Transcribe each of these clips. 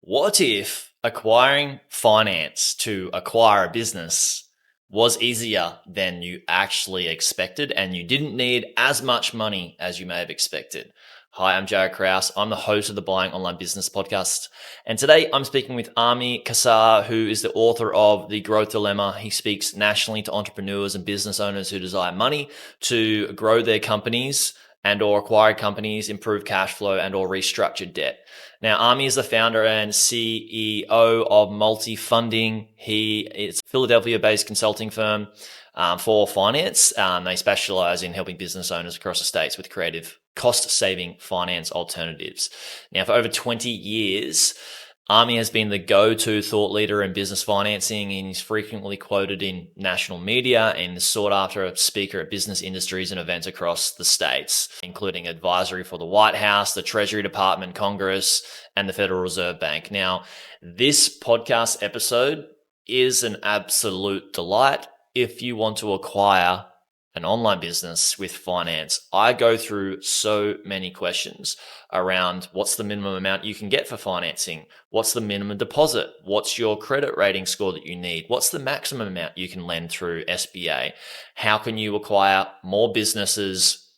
What if acquiring finance to acquire a business was easier than you actually expected and you didn't need as much money as you may have expected? Hi, I'm Jaryd Krause. I'm the host of the Buying Online Business podcast. And today I'm speaking with Ami Kassar, who is the author of The Growth Dilemma. He speaks nationally to entrepreneurs and business owners who desire money to grow their companies and or acquire companies, improve cash flow and or restructure debt. Now, Ami is the founder and CEO of MultiFunding. It's a Philadelphia-based consulting firm for finance. They specialize in helping business owners across the states with creative, cost-saving finance alternatives. Now, for over 20 years, Ami has been the go-to thought leader in business financing, and he's frequently quoted in national media and sought after speaker at business industries and events across the states, including advisory for the White House, the Treasury Department, Congress, and the Federal Reserve Bank. Now, this podcast episode is an absolute delight if you want to acquire an online business with finance. I go through so many questions around what's the minimum amount you can get for financing? What's the minimum deposit? What's your credit rating score that you need? What's the maximum amount you can lend through SBA? How can you acquire more businesses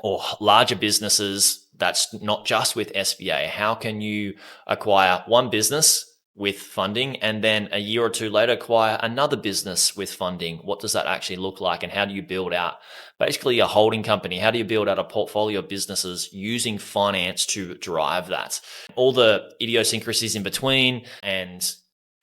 or larger businesses that's not just with SBA? How can you acquire one business with funding and then a year or two later acquire another business with funding? What does that actually look like? And how do you build out basically a holding company? How do you build out a portfolio of businesses using finance to drive that? All the idiosyncrasies in between, and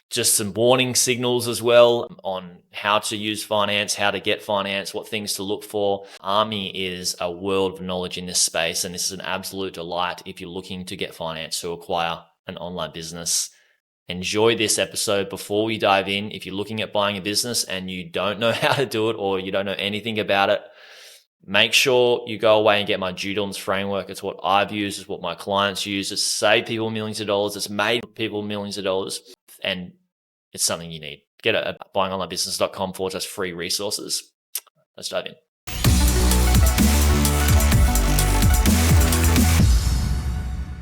just some warning signals as well on how to use finance, how to get finance, what things to look for. Ami is a world of knowledge in this space, and this is an absolute delight if you're looking to get finance to acquire an online business. Enjoy this episode. Before we dive in, if you're looking at buying a business and you don't know how to do it or you don't know anything about it, make sure you go away and get my due diligence framework. It's what I've used, it's what my clients use. It's saved people millions of dollars. It's made people millions of dollars, and it's something you need. Get it at buyingonlinebusiness.com/free resources. Let's dive in.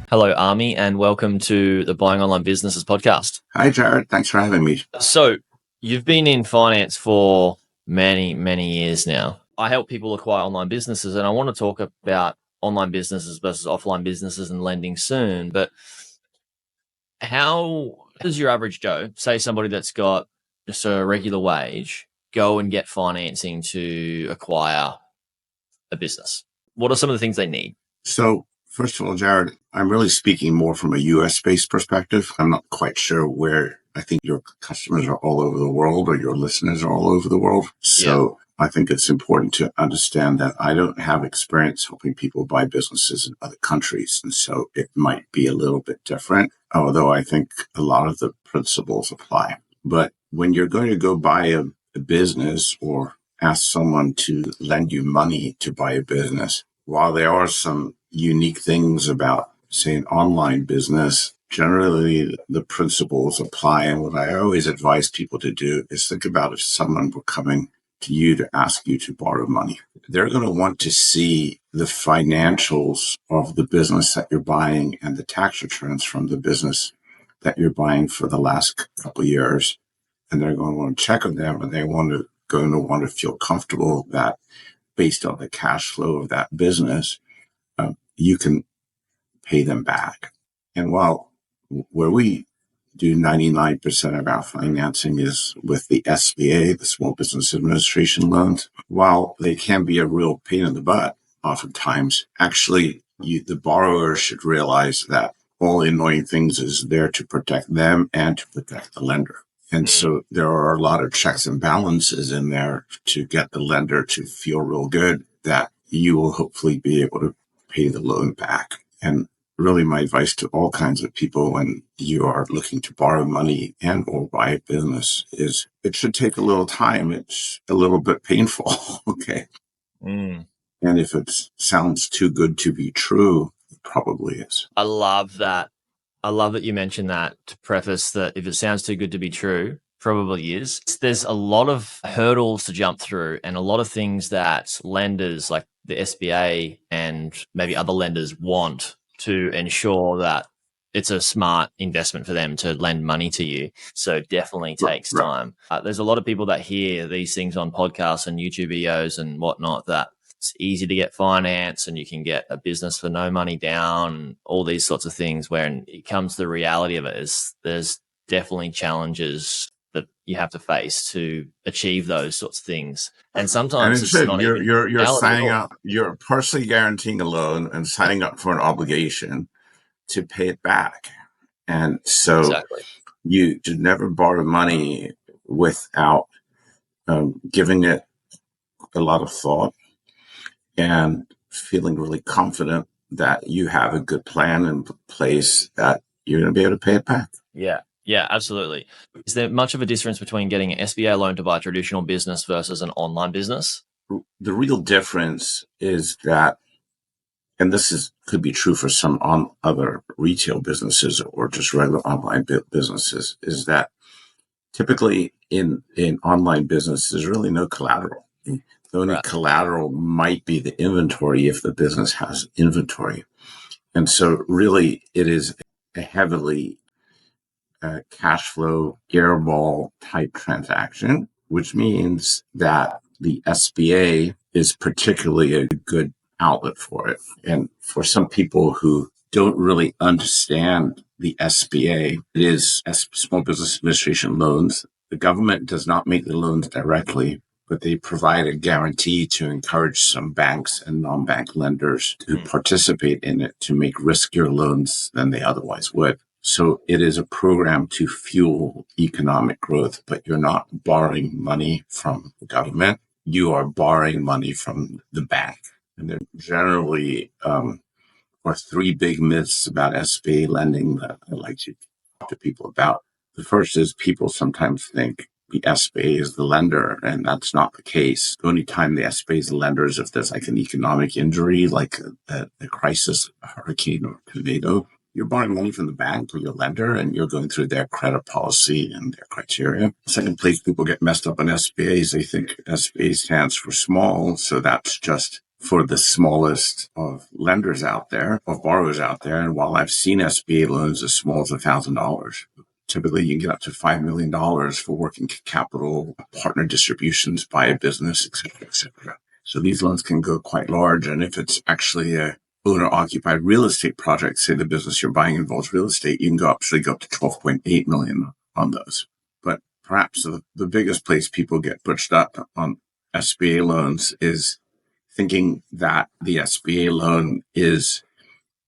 Hello, Ami, and welcome to the Buying Online Businesses podcast. Hi, Jaryd. Thanks for having me. So you've been in finance for many, many years now. I help people acquire online businesses, and I want to talk about online businesses versus offline businesses and lending soon. But how does your average Joe, say somebody that's got just a regular wage, go and get financing to acquire a business? What are some of the things they need? So, first of all, Jaryd, I'm really speaking more from a US-based perspective. I'm not quite sure where. I think your customers are all over the world, or your listeners are all over the world. So I think it's important to understand that I don't have experience helping people buy businesses in other countries. And so it might be a little bit different, although I think a lot of the principles apply. But when you're going to go buy a business or ask someone to lend you money to buy a business, while there are some unique things about, say, an online business, generally the principles apply. And what I always advise people to do is think about if someone were coming to you to ask you to borrow money. They're going to want to see the financials of the business that you're buying and the tax returns from the business that you're buying for the last couple of years. And they're going to want to check on them, and they're going to want to feel comfortable that based on the cash flow of that business, you can pay them back. And while where we do 99% of our financing is with the SBA, the Small Business Administration loans, while they can be a real pain in the butt oftentimes, actually the borrower should realize that all the annoying things is there to protect them and to protect the lender. And so there are a lot of checks and balances in there to get the lender to feel real good that you will hopefully be able to pay the loan back. And really my advice to all kinds of people when you are looking to borrow money and or buy a business is it should take a little time. It's a little bit painful. Okay. And if it sounds too good to be true, it probably is. I love that. I love that you mentioned that to preface that if it sounds too good to be true, probably is. There's a lot of hurdles to jump through and a lot of things that lenders like the SBA and maybe other lenders want to ensure that it's a smart investment for them to lend money to you. So definitely takes time. There's a lot of people that hear these things on podcasts and YouTube videos and whatnot, that it's easy to get finance and you can get a business for no money down, all these sorts of things. When it comes to the reality of it, is there's definitely challenges that you have to face to achieve those sorts of things. And sometimes it's not even you're signing up, you're partially guaranteeing a loan and signing up for an obligation to pay it back. And so you should never borrow money without giving it a lot of thought and feeling really confident that you have a good plan in place that you're going to be able to pay it back. Yeah, absolutely. Is there much of a difference between getting an SBA loan to buy a traditional business versus an online business? The real difference is that, and this could be true for some other retail businesses or just regular online businesses, is that typically in online business, there's really no collateral. The only collateral might be the inventory if the business has inventory. And so really it is a heavily cash flow airball type transaction, which means that the SBA is particularly a good outlet for it. And for some people who don't really understand the SBA, it is Small Business Administration loans. The government does not make the loans directly, but they provide a guarantee to encourage some banks and non-bank lenders to participate in it to make riskier loans than they otherwise would. So it is a program to fuel economic growth, but you're not borrowing money from the government. You are borrowing money from the bank. And there generally are three big myths about SBA lending that I like to talk to people about. The first is people sometimes think the SBA is the lender, and that's not the case. The only time the SBA is the lender is if there's like an economic injury, like a crisis, a hurricane or a tornado. You're borrowing money from the bank or your lender, and you're going through their credit policy and their criteria. Second place people get messed up on SBAs. They think SBA stands for small, so that's just for the smallest of lenders out there, of borrowers out there. And while I've seen SBA loans as small as $1,000, typically you can get up to $5 million for working capital, partner distributions by a business, et cetera, et cetera. So these loans can go quite large. And if it's actually a owner-occupied real estate project, say the business you're buying involves real estate, you can go up to 12.8 million on those. But perhaps the biggest place people get butched up on SBA loans is thinking that the SBA loan is,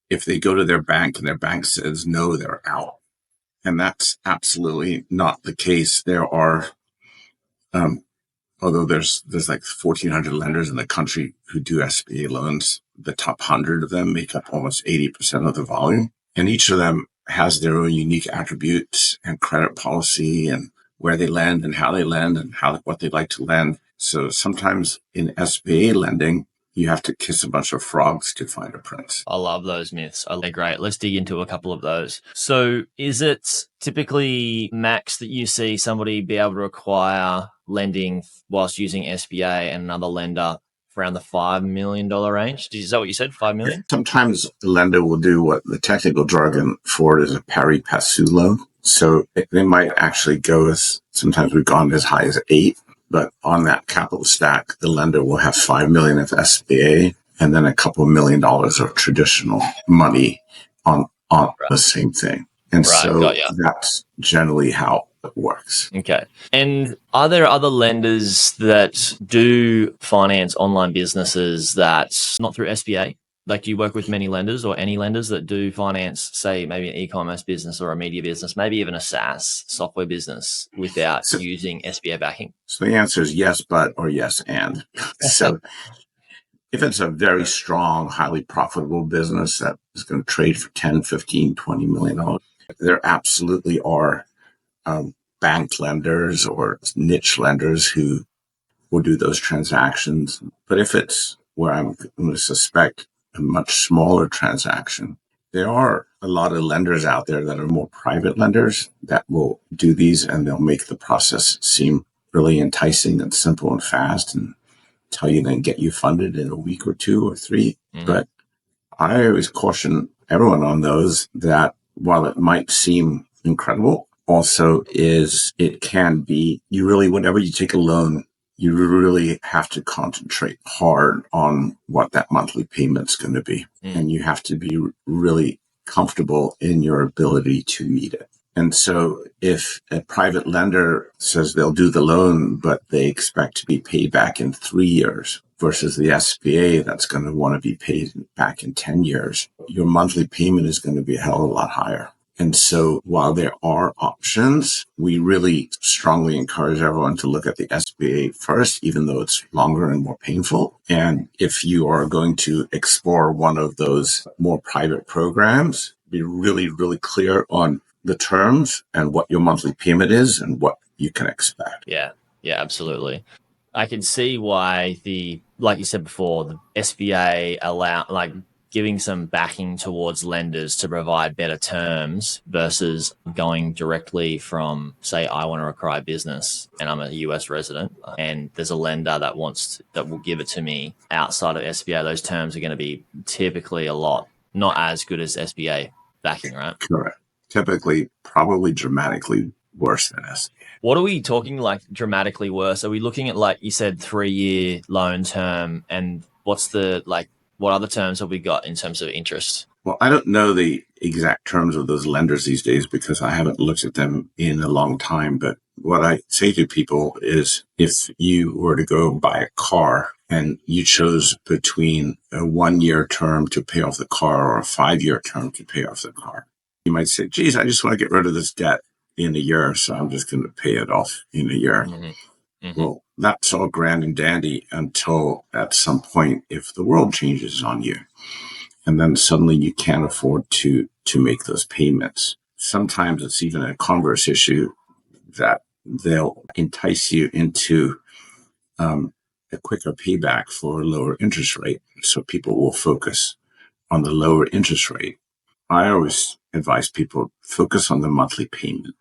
if they go to their bank and their bank says no, they're out. And that's absolutely not the case. There are, although there's like 1,400 lenders in the country who do SBA loans, the top 100 of them make up almost 80% of the volume. And each of them has their own unique attributes and credit policy and where they lend and how they lend and what they like to lend. So sometimes in SBA lending, you have to kiss a bunch of frogs to find a prince. I love those myths. Okay, great. Let's dig into a couple of those. So is it typically max that you see somebody be able to acquire lending whilst using SBA and another lender for around the $5 million range? Is that what you said, 5 million? Sometimes the lender will do what the technical jargon for it is a pari passu loan. So they might actually go as, sometimes we've gone as high as 8. But on that capital stack, the lender will have $5 million of SBA and then a couple $1 million of traditional money on the same thing. And so that's generally how it works. Okay. And are there other lenders that do finance online businesses that's not through SBA? Like, do you work with many lenders or any lenders that do finance, say, maybe an e-commerce business or a media business, maybe even a SaaS software business without using SBA backing? So the answer is yes, but, or yes, and. So if it's a very strong, highly profitable business that is going to trade for 10, 15, $20 million, there absolutely are bank lenders or niche lenders who will do those transactions. But if it's where I'm going to suspect a much smaller transaction, there are a lot of lenders out there that are more private lenders that will do these, and they'll make the process seem really enticing and simple and fast and tell you then get you funded in a week or 2 or 3. Mm-hmm. But I always caution everyone on those that while it might seem incredible, also it can be, whenever you take a loan, you really have to concentrate hard on what that monthly payment's going to be. And you have to be really comfortable in your ability to meet it. And so if a private lender says they'll do the loan, but they expect to be paid back in 3 years versus the SBA that's going to want to be paid back in 10 years, your monthly payment is going to be a hell of a lot higher. And so while there are options, we really strongly encourage everyone to look at the SBA first, even though it's longer and more painful. And if you are going to explore one of those more private programs, be really, really clear on the terms and what your monthly payment is and what you can expect. Yeah, absolutely. I can see why like you said before, the SBA giving some backing towards lenders to provide better terms versus going directly from, say, I want to acquire business and I'm a US resident and there's a lender that will give it to me outside of SBA. Those terms are going to be typically not as good as SBA backing, right? Correct. Typically, probably dramatically worse than SBA. What are we talking like dramatically worse? Are we looking at, like you said, 3-year loan term, and what other terms have we got in terms of interest? Well, I don't know the exact terms of those lenders these days because I haven't looked at them in a long time. But what I say to people is if you were to go buy a car and you chose between a 1-year term to pay off the car or a 5-year term to pay off the car, you might say, geez, I just want to get rid of this debt in a year, so I'm just going to pay it off in a year. Well, that's all grand and dandy until at some point, if the world changes on you, and then suddenly you can't afford to make those payments. Sometimes it's even a converse issue that they'll entice you into a quicker payback for a lower interest rate. So people will focus on the lower interest rate. I always advise people focus on the monthly payment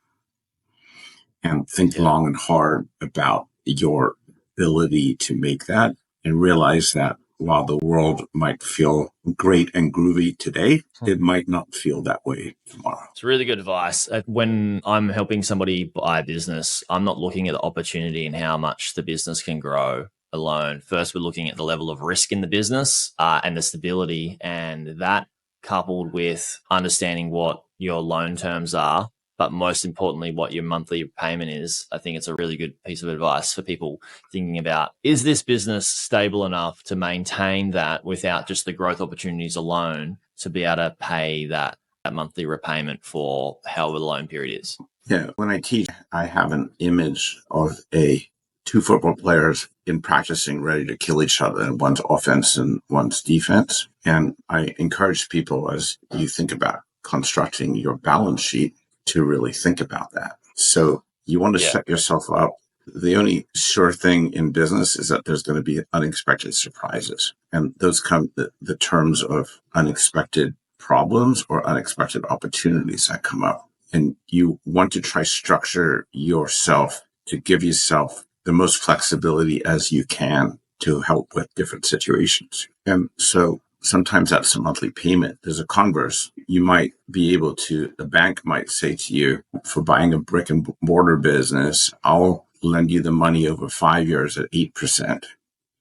and think long and hard about your ability to make that, and realize that while the world might feel great and groovy today, it might not feel that way tomorrow. It's really good advice. When I'm helping somebody buy a business, I'm not looking at the opportunity and how much the business can grow alone. First, we're looking at the level of risk in the business and the stability, and that coupled with understanding what your loan terms are, but most importantly, what your monthly payment is. I think it's a really good piece of advice for people thinking about, is this business stable enough to maintain that without just the growth opportunities alone to be able to pay that monthly repayment for however the loan period is? Yeah, when I teach, I have an image of two football players in practicing ready to kill each other, and one's offense and one's defense. And I encourage people, as you think about constructing your balance sheet, to really think about that. So you want to set yourself up. The only sure thing in business is that there's going to be unexpected surprises. And those come the terms of unexpected problems or unexpected opportunities that come up. And you want to try structure yourself to give yourself the most flexibility as you can to help with different situations. And so sometimes that's a monthly payment. There's a converse. You might be able to, the bank might say to you, for buying a brick and mortar business, I'll lend you the money over 5 years at 8%.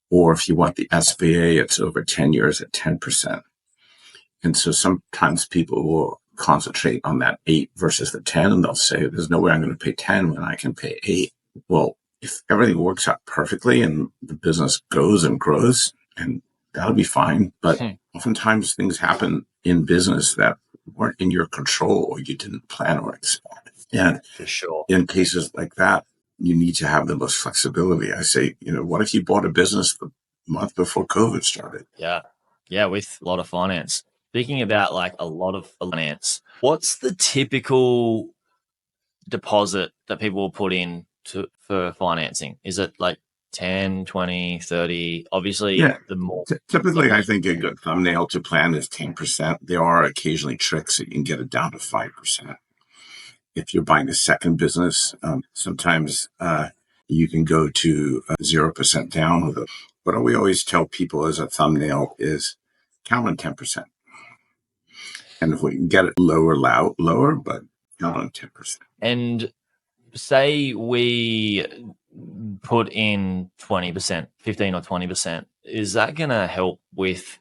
Or if you want the SBA, it's over 10 years at 10%. And so sometimes people will concentrate on that 8 versus the 10, and they'll say, there's no way I'm going to pay 10 when I can pay 8. Well, if everything works out perfectly and the business goes and grows, and that'll be fine. But oftentimes things happen in business that weren't in your control or you didn't plan or expect. And for sure, in cases like that, you need to have the most flexibility. I say, what if you bought a business the month before COVID started? Yeah, with a lot of finance. Speaking about like a lot of finance, what's the typical deposit that people will put in for financing? Is it like 10, 20, 30? Obviously, the more. Typically, I think a good thumbnail to plan is 10%. There are occasionally tricks that you can get it down to 5%. If you're buying a second business, sometimes you can go to 0% down with it. But what we always tell people as a thumbnail is count on 10%. And if we can get it lower, but not on 10%. And say we put in 20%, 15 or 20%, is that going to help with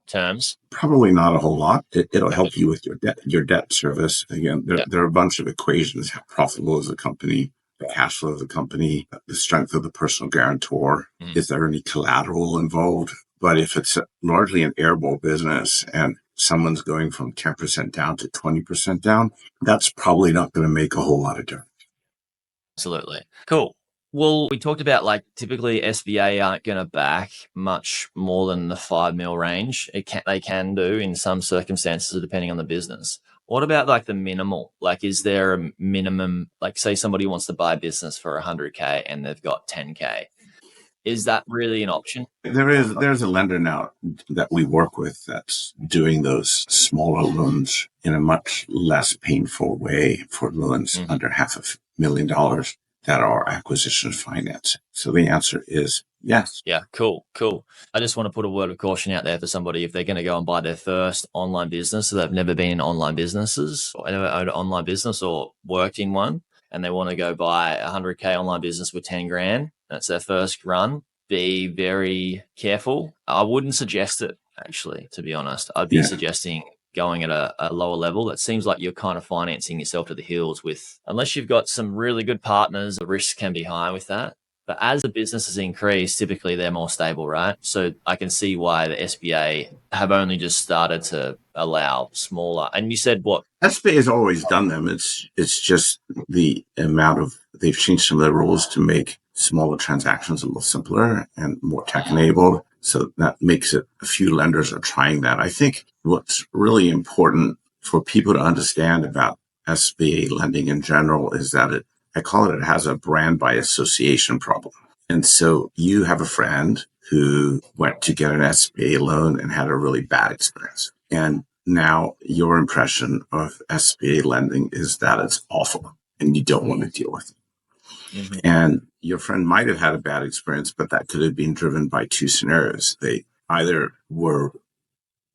terms? Probably not a whole lot. It'll help you with your debt service. Again, there are a bunch of equations. How profitable is the company? The cash flow of the company, the strength of the personal guarantor. Is there any collateral involved? But if it's largely an airball business and someone's going from 10% down to 20% down, that's probably not going to make a whole lot of difference. Absolutely. Cool. Well, we talked about like typically SBA aren't going to back much more than the 5 mil range. They can do in some circumstances depending on the business. What about like the minimal? Like, is there a minimum? Like, say somebody wants to buy a business for 100K and they've got 10K. Is that really an option? There's a lender now that we work with that's doing those smaller loans in a much less painful way for loans under $500,000 that are acquisition finance. So the answer is yes. Yeah, cool. I just want to put a word of caution out there for somebody if they're going to go and buy their first online business, so they've never been in online businesses or never owned an online business or worked in one, and they want to go buy a 100K online business with 10 grand. That's their first run. Be very careful. I wouldn't suggest it, actually, to be honest. I'd be suggesting going at a lower level. It seems like you're kind of financing yourself to the hills with, unless you've got some really good partners, the risk can be high with that. But as the businesses increase, typically they're more stable, right? So I can see why the SBA have only just started to allow smaller. And you said what? SBA has always done them. It's just the amount of, they've changed some of the rules to make smaller transactions a little simpler and more tech enabled. So that makes it, a few lenders are trying that. I think what's really important for people to understand about SBA lending in general is that I call it has a brand by association problem. And so you have a friend who went to get an SBA loan and had a really bad experience. And now your impression of SBA lending is that it's awful and you don't want to deal with it. And your friend might have had a bad experience, but that could have been driven by two scenarios. They either were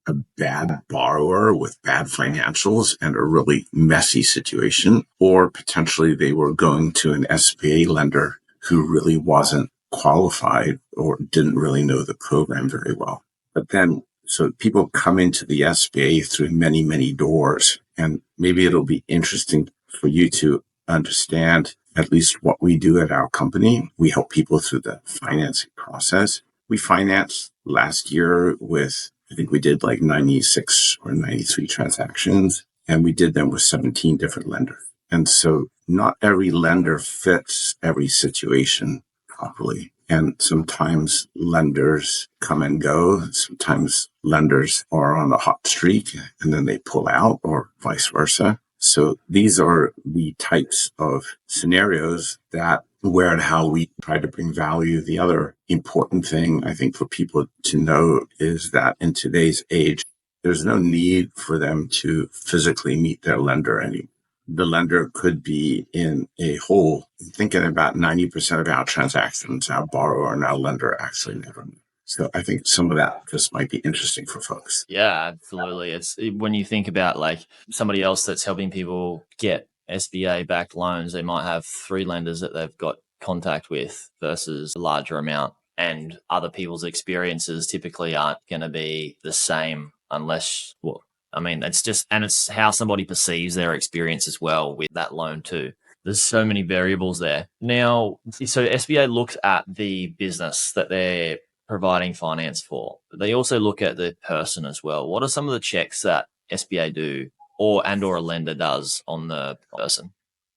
a bad borrower with bad financials and a really messy situation, or potentially they were going to an SBA lender who really wasn't qualified or didn't really know the program very well. But then, so people come into the SBA through many, many doors, and maybe it'll be interesting for you to understand at least what we do at our company. We help people through the financing process. We financed last year with, I think we did like 96 or 93 transactions, and we did them with 17 different lenders. And so not every lender fits every situation properly. And sometimes lenders come and go. Sometimes lenders are on a hot streak and then they pull out, or vice versa. So these are the types of scenarios that where and how we try to bring value. The other important thing I think for people to know is that in today's age, there's no need for them to physically meet their lender anymore. The lender could be in a hole. Thinking about 90% of our transactions, our borrower and our lender actually never meet. So I think some of that just might be interesting for folks. Yeah, absolutely. It's when you think about like somebody else that's helping people get SBA-backed loans, they might have 3 lenders that they've got contact with versus a larger amount. And other people's experiences typically aren't going to be the same unless, well, I mean, it's just, and it's how somebody perceives their experience as well with that loan too. There's so many variables there. Now, so SBA looks at the business that they're providing finance for. They also look at the person as well. What are some of the checks that SBA do or a lender does on the person?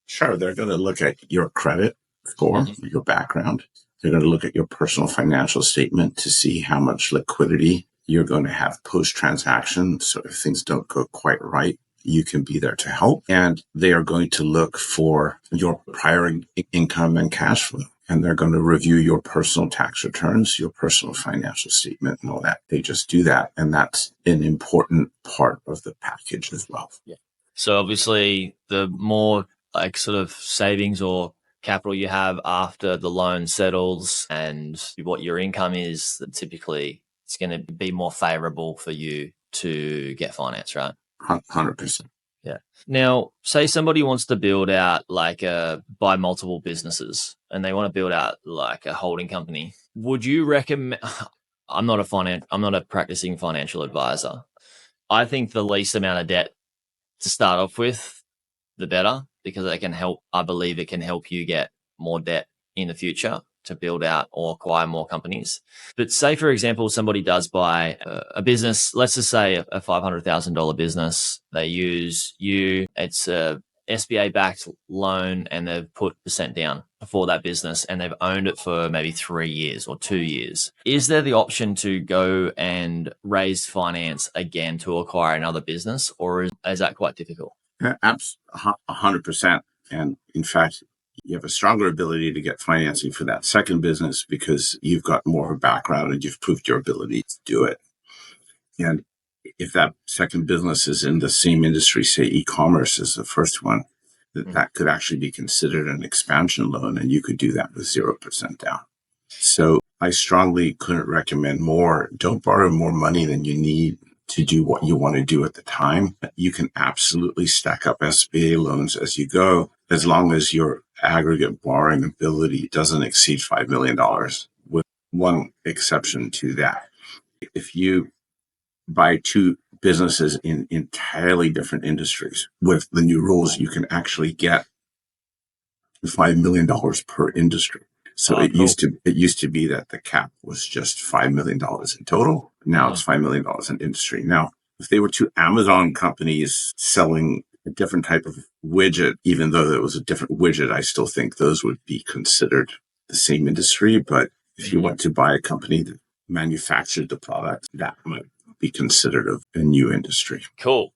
Sure. They're going to look at your credit score, your background. They're going to look at your personal financial statement to see how much liquidity you're going to have post-transaction. So if things don't go quite right, you can be there to help. And they are going to look for your prior income and cash flow. And they're going to review your personal tax returns, your personal financial statement, and all that. They just do that. And that's an important part of the package as well. Yeah. So obviously, the more like sort of savings or capital you have after the loan settles and what your income is, typically it's going to be more favorable for you to get finance, right? 100%. Yeah. Now, say somebody wants to build out buy multiple businesses and they want to build out like a holding company. Would you recommend, I'm not a practicing financial advisor. I think the least amount of debt to start off with, the better, because I believe it can help you get more debt in the future to build out or acquire more companies. But say, for example, somebody does buy a business, let's just say a $500,000 business. They use you. It's a SBA-backed loan and they've put % down for that business and they've owned it for maybe 3 years or 2 years. Is there the option to go and raise finance again to acquire another business, or is that quite difficult? 100%. And in fact, you have a stronger ability to get financing for that second business because you've got more of a background and you've proved your ability to do it. And if that second business is in the same industry, say e-commerce as the first one, that could actually be considered an expansion loan, and you could do that with 0% down. So I strongly couldn't recommend more. Don't borrow more money than you need to do what you want to do at the time. You can absolutely stack up SBA loans as you go, as long as your aggregate borrowing ability doesn't exceed $5 million, with one exception to that. If you buy two businesses in entirely different industries, with the new rules, you can actually get $5 million per industry. So it used to be that the cap was just $5 million in total. Now it's $5 million in industry. Now, if they were two Amazon companies selling a different type of widget, even though it was a different widget, I still think those would be considered the same industry. But if you want to buy a company that manufactured the product, that might be considered a new industry. Cool.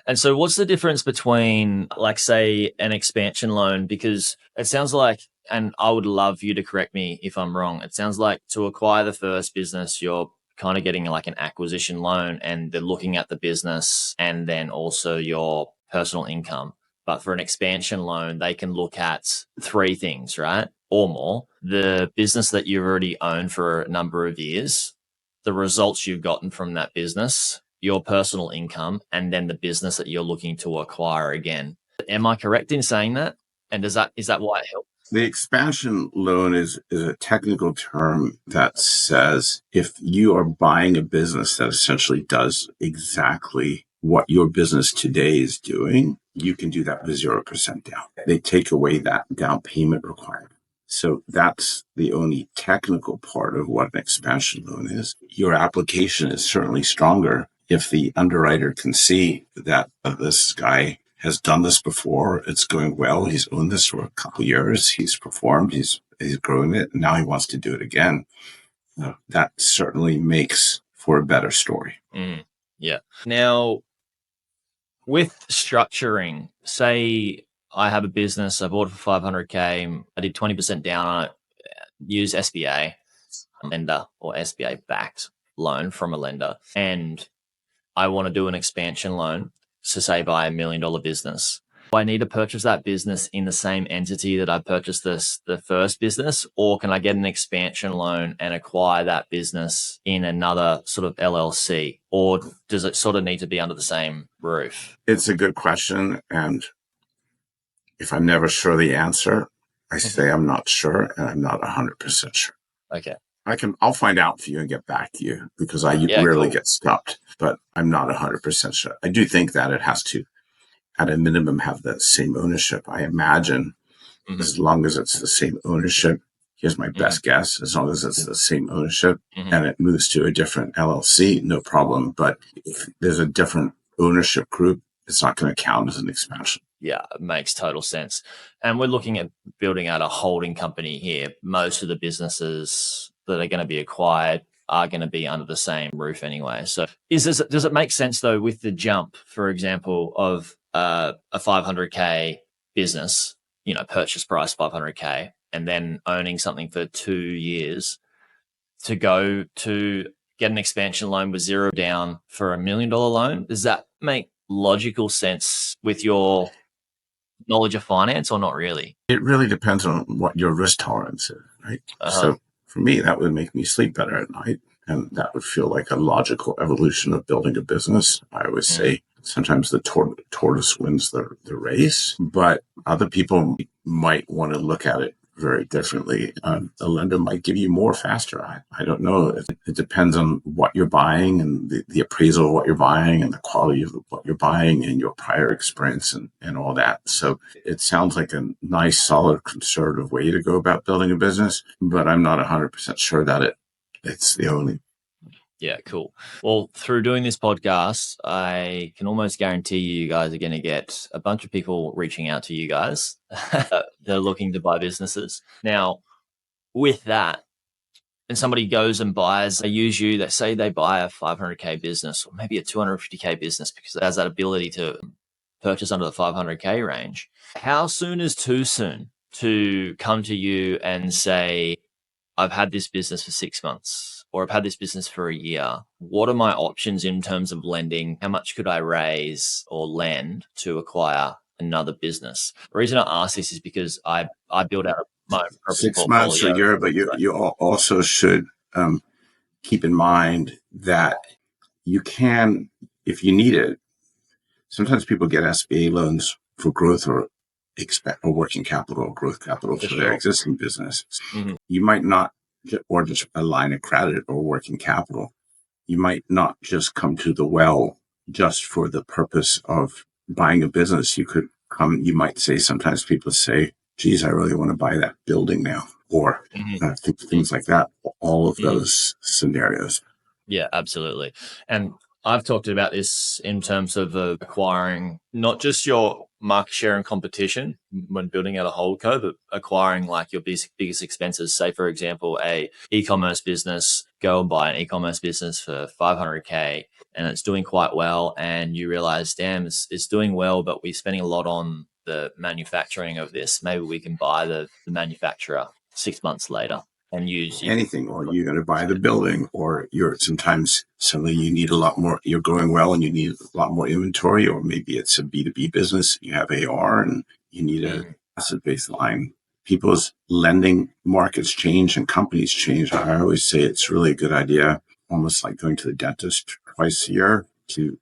And so what's the difference between, like, say, an expansion loan? Because it sounds like, and I would love you to correct me if I'm wrong, it sounds like to acquire the first business, you're kind of getting like an acquisition loan and they're looking at the business and then also your personal income. But for an expansion loan, they can look at 3 things, right? Or more. The business that you've already owned for a number of years, the results you've gotten from that business, your personal income, and then the business that you're looking to acquire again. Am I correct in saying that? And is that why it helps? The expansion loan is a technical term that says if you are buying a business that essentially does exactly what your business today is doing, you can do that with 0% down. They take away that down payment requirement. So that's the only technical part of what an expansion loan is. Your application is certainly stronger if the underwriter can see that this guy has done this before. It's going well. He's owned this for a couple of years. He's performed. He's grown it. And now he wants to do it again. That certainly makes for a better story. Yeah. Now, with structuring, say I have a business, I bought it for $500K, I did 20% down on it, use SBA lender or SBA-backed loan from a lender, and I want to do an expansion loan, so say buy $1 million business. Do I need to purchase that business in the same entity that I purchased the first business, or can I get an expansion loan and acquire that business in another sort of LLC, or does it sort of need to be under the same roof? It's a good question, and if I'm never sure the answer, I say I'm not sure, and I'm not 100% sure. Okay. I'll find out for you and get back to you, because I rarely get stumped, but I'm not 100% sure. I do think that it has to, at a minimum, have the same ownership. I imagine as long as it's the same ownership, here's my best guess, as long as it's the same ownership and it moves to a different LLC, no problem. But if there's a different ownership group, it's not going to count as an expansion. Yeah, it makes total sense. And we're looking at building out a holding company here. Most of the businesses that are going to be acquired are going to be under the same roof anyway. So does it make sense, though, with the jump, for example, of a $500K business, purchase price $500K, and then owning something for 2 years, to go to get an expansion loan with 0 down for $1 million loan? Does that make logical sense with your knowledge of finance, or not really? It really depends on what your risk tolerance is, right? So for me, that would make me sleep better at night. And that would feel like a logical evolution of building a business. I always say sometimes the tortoise wins the race, but other people might want to look at it very differently. A lender might give you more faster. I don't know. It depends on what you're buying and the appraisal of what you're buying and the quality of what you're buying and your prior experience and all that. So it sounds like a nice, solid, conservative way to go about building a business, but I'm not 100% sure that it's the only. Yeah, cool. Well, through doing this podcast, I can almost guarantee you guys are going to get a bunch of people reaching out to you guys. They're looking to buy businesses. Now, with that, and somebody goes and buys, they use you, they say they buy a 500K business or maybe a 250K business because it has that ability to purchase under the 500K range. How soon is too soon to come to you and say, I've had this business for 6 months or I've had this business for a year. What are my options in terms of lending? How much could I raise or lend to acquire another business? The reason I ask this is because I built out my property 6 months or a year, but you also should keep in mind that you can, if you need it, sometimes people get SBA loans for growth or working capital or growth capital for their existing business. Mm-hmm. You might not, or just a line of credit or working capital. You might not just come to the well just for the purpose of buying a business. You might say, sometimes people say, geez, I really want to buy that building now, or things like that. All of those scenarios. Yeah, absolutely. And I've talked about this in terms of acquiring not just your market share and competition when building out a holdco, but acquiring like your biggest expenses. Say, for example, a e-commerce business, go and buy an e-commerce business for 500K and it's doing quite well. And you realize, damn, it's doing well, but we're spending a lot on the manufacturing of this. Maybe we can buy the manufacturer 6 months later. And use anything, or you're going to buy the building, or sometimes suddenly you need a lot more, you're going well and you need a lot more inventory, or maybe it's a B2B business, you have AR and you need a asset-based line. People's lending markets change and companies change. I always say it's really a good idea, almost like going to the dentist twice a year, to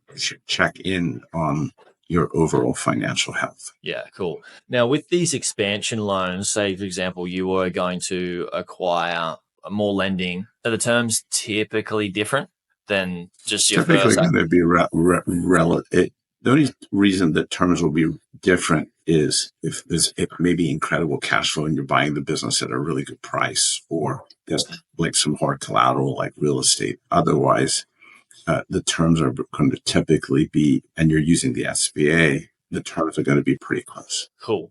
check in on your overall financial health. Yeah, cool. Now, with these expansion loans, say, for example, you were going to acquire more lending, are the terms typically different than just your typically going to be relative. The only reason that terms will be different is if there's maybe incredible cash flow and you're buying the business at a really good price, or there's like some hard collateral like real estate. Otherwise, the terms are going to typically be, and you're using the SBA, the terms are going to be pretty close. Cool.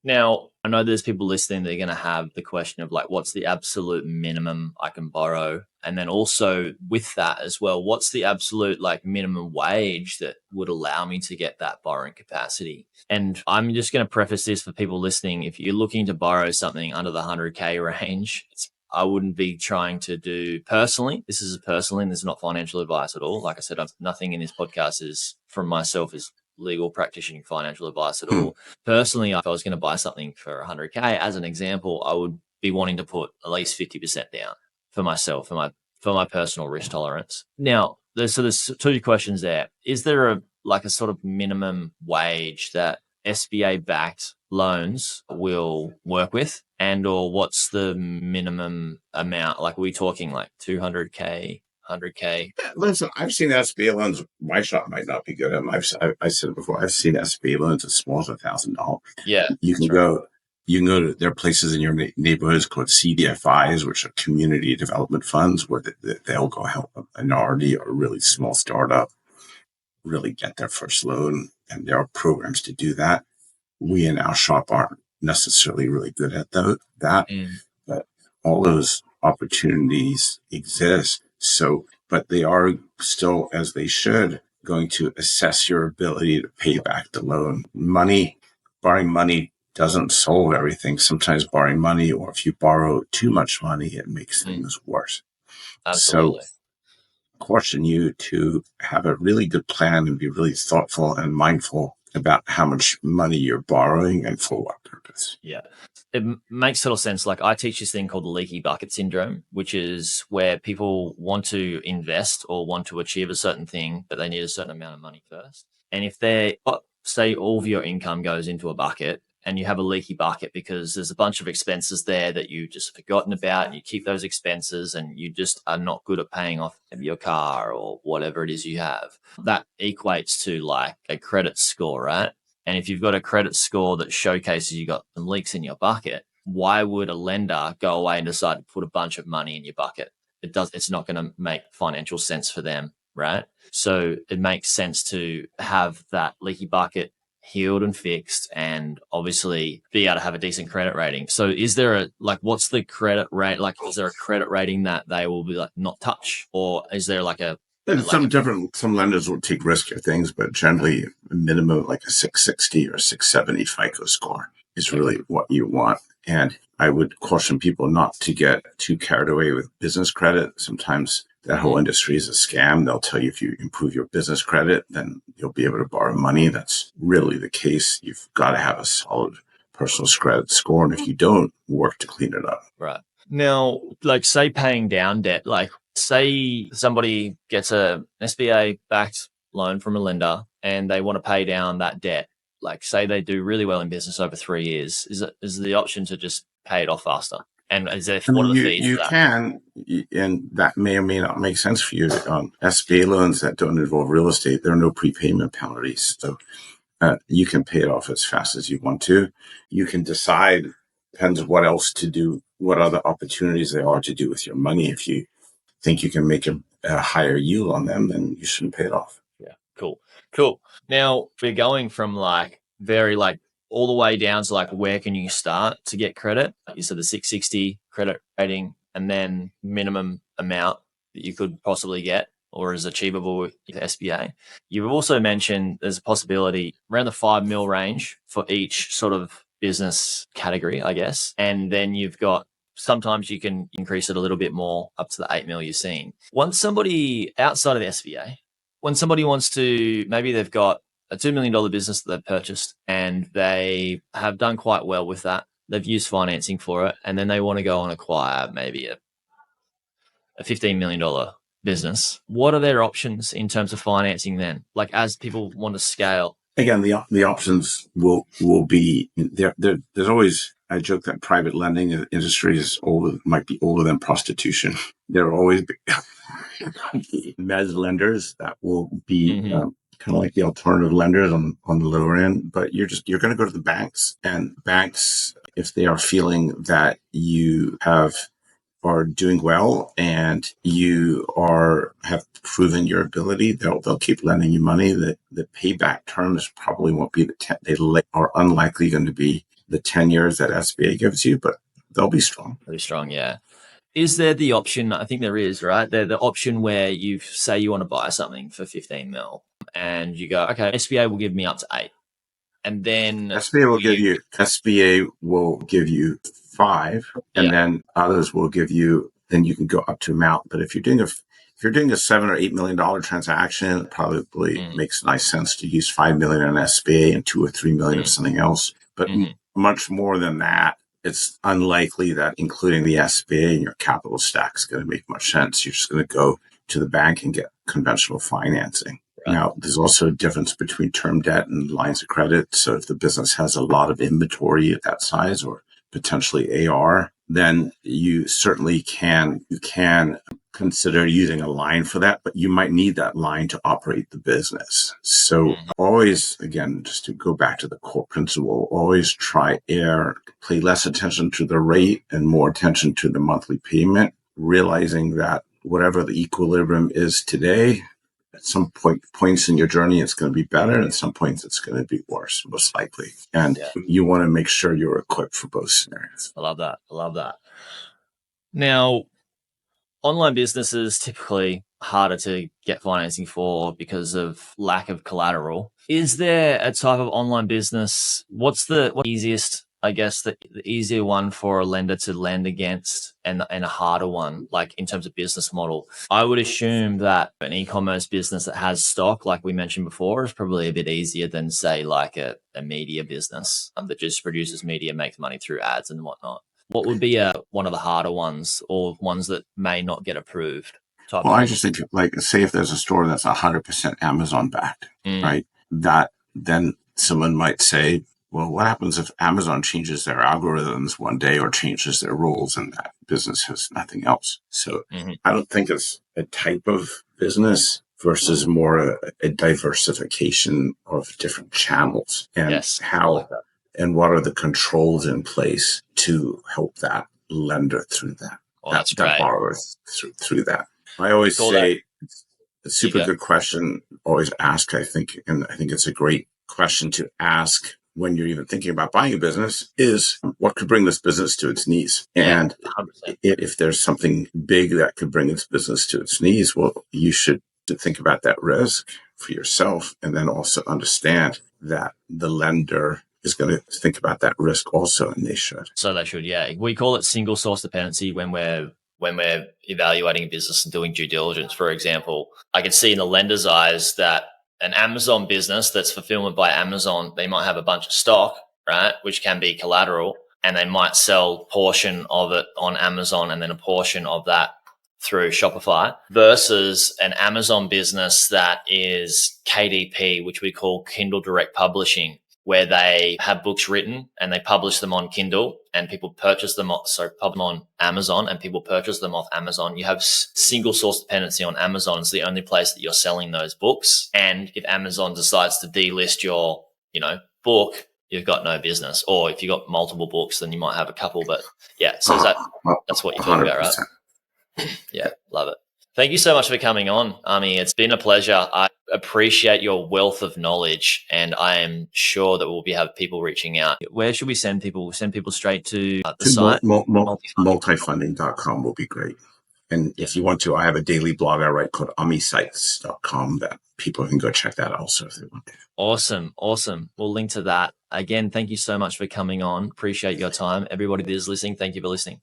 Now, I know there's people listening that are going to have the question of like, what's the absolute minimum I can borrow? And then also with that as well, what's the absolute like minimum wage that would allow me to get that borrowing capacity? And I'm just going to preface this for people listening. If you're looking to borrow something under the 100K range, I wouldn't be trying to do personally. This is personally, and this is not financial advice at all. Like I said, nothing in this podcast is from myself is legal practicing financial advice at all. Personally, if I was going to buy something for 100K, as an example, I would be wanting to put at least 50% down for myself, for my personal risk tolerance. Now, there's two questions there. Is there a sort of minimum wage that SBA-backed loans will work with, and or what's the minimum amount? Like, are we talking like 200K, 100K? Listen, I've seen SBA loans. My shop might not be good at them. I said it before. I've seen SBA loans as small as $1,000. Yeah, you can go to, there are places in your neighborhoods called CDFIs, which are community development funds, where they'll go help a minority or a really small startup really get their first loan. And there are programs to do that. We in our shop aren't necessarily really good at that, but all those opportunities exist. So, but they are still, as they should, going to assess your ability to pay back the loan. Borrowing money doesn't solve everything. Sometimes borrowing money, or if you borrow too much money, it makes things worse. Absolutely. So, caution you to have a really good plan and be really thoughtful and mindful about how much money you're borrowing and for what purpose. buckets. Yeah. It makes total sense. Like I teach this thing called the leaky bucket syndrome, which is where people want to invest or want to achieve a certain thing, but they need a certain amount of money first. And if they say all of your income goes into a bucket and you have a leaky bucket because there's a bunch of expenses there that you just forgotten about and you keep those expenses and you just are not good at paying off your car or whatever it is you have, that equates to like a credit score, right? And if you've got a credit score that showcases you got some leaks in your bucket, why would a lender go away and decide to put a bunch of money in your bucket? It's not going to make financial sense for them, right? So it makes sense to have that leaky bucket healed and fixed and obviously be able to have a decent credit rating. So is there what's the credit rate? Like, is there a credit rating that they will be like not touch, or is there like a, some lenders will take riskier things, but generally a minimum like a 660 or 670 FICO score is really what you want. And I would caution people not to get too carried away with business credit. Sometimes that whole industry is a scam. They'll tell you if you improve your business credit, then you'll be able to borrow money. That's really the case. You've got to have a solid personal credit score. And if you don't, work to clean it up. Right. Now, like say paying down debt, like say somebody gets an SBA-backed loan from a lender and they want to pay down that debt. Like say they do really well in business over 3 years. Is the option to just pay it off faster? And is there what are the fees? You can, and that may or may not make sense for you. SBA loans that don't involve real estate, there are no prepayment penalties. So you can pay it off as fast as you want to. You can decide, depends on what else to do, what other opportunities there are to do with your money. If you think you can make a higher yield on them, then you shouldn't pay it off. Yeah, cool. Now we're going from like very like all the way down to like where can you start to get credit? Like you said, the 660 credit rating, and then minimum amount that you could possibly get or is achievable with the SBA. You've also mentioned there's a possibility around the 5 mil range for each sort of business category, I guess. And then you've got sometimes you can increase it a little bit more up to the 8 mil you've seen. Once somebody outside of the SBA, when somebody wants to, maybe they've got a $2 million business that they've purchased and they have done quite well with that. They've used financing for it and then they want to go and acquire maybe a $15 million business. What are their options in terms of financing then? Like as people want to scale? Again, the options will be there. There's always, I joke that private lending industry is might be older than prostitution. There will always be mezz lenders that will be kind of like the alternative lenders on the lower end. But you're going to go to the banks, and banks, if they are feeling that you are doing well and you have proven your ability, they'll keep lending you money. The payback terms probably won't be they are unlikely going to be the 10 years that SBA gives you, but they'll be strong. Pretty strong, yeah. Is there the option? I think there is, right? The option where you say you want to buy something for 15 mil and you go, okay, SBA will give me up to 8. And then SBA will give you 5, and then others will give you, then you can go up to amount. But if you're doing a $7 or $8 million transaction, it probably makes nice sense to use $5 million on SBA and $2 or $3 million of something else. But much more than that, it's unlikely that including the SBA in your capital stack is going to make much sense. You're just going to go to the bank and get conventional financing. Right. Now, there's also a difference between term debt and lines of credit. So if the business has a lot of inventory at that size or potentially AR, then you certainly can consider using a line for that, but you might need that line to operate the business. So always, again, just to go back to the core principle, always pay less attention to the rate and more attention to the monthly payment, realizing that whatever the equilibrium is today, at some points in your journey, it's going to be better. And at some points, it's going to be worse, most likely. And you want to make sure you're equipped for both scenarios. I love that. Now, online businesses typically harder to get financing for because of lack of collateral. Is there a type of online business? What's the easiest I guess the easier one for a lender to lend against and a harder one, like in terms of business model. I would assume that an e-commerce business that has stock, like we mentioned before, is probably a bit easier than, say, like a media business that just produces media, makes money through ads and whatnot. What would be one of the harder ones, or ones that may not get approved? Well, I just think, like, say if there's a store that's 100% Amazon backed, right? That then someone might say, well, what happens if Amazon changes their algorithms one day or changes their rules and that business has nothing else? So I don't think it's a type of business versus more a diversification of different channels and how and what are the controls in place to help that lender through that. Oh, that's great. That borrower through that. I always say it's a super good question, always ask, I think. And I think it's a great question to ask when you're even thinking about buying a business is what could bring this business to its knees? And if there's something big that could bring its business to its knees, well, you should think about that risk for yourself and then also understand that the lender is going to think about that risk also, and they should. So they should, yeah. We call it single source dependency when we're evaluating a business and doing due diligence. For example, I can see in the lender's eyes that an Amazon business that's fulfillment by Amazon, they might have a bunch of stock, right, which can be collateral, and they might sell a portion of it on Amazon and then a portion of that through Shopify, versus an Amazon business that is KDP, which we call Kindle Direct Publishing, where they have books written and they publish them on Kindle and people purchase them on Amazon and people purchase them off Amazon. You have single source dependency on Amazon. It's the only place that you're selling those books. And if Amazon decides to delist your, book, you've got no business. Or if you've got multiple books, then you might have a couple. But yeah, so that's what you're talking about, right? Yeah, love it. Thank you so much for coming on, Ami. It's been a pleasure. I appreciate your wealth of knowledge, and I am sure that we'll have people reaching out. Where should we send people? Send people straight to the site? MultiFunding.com will be great. And if you want to, I have a daily blog I write called AmiSites.com that people can go check that out also if they want to. Awesome. We'll link to that. Again, thank you so much for coming on. Appreciate your time. Everybody that is listening, thank you for listening.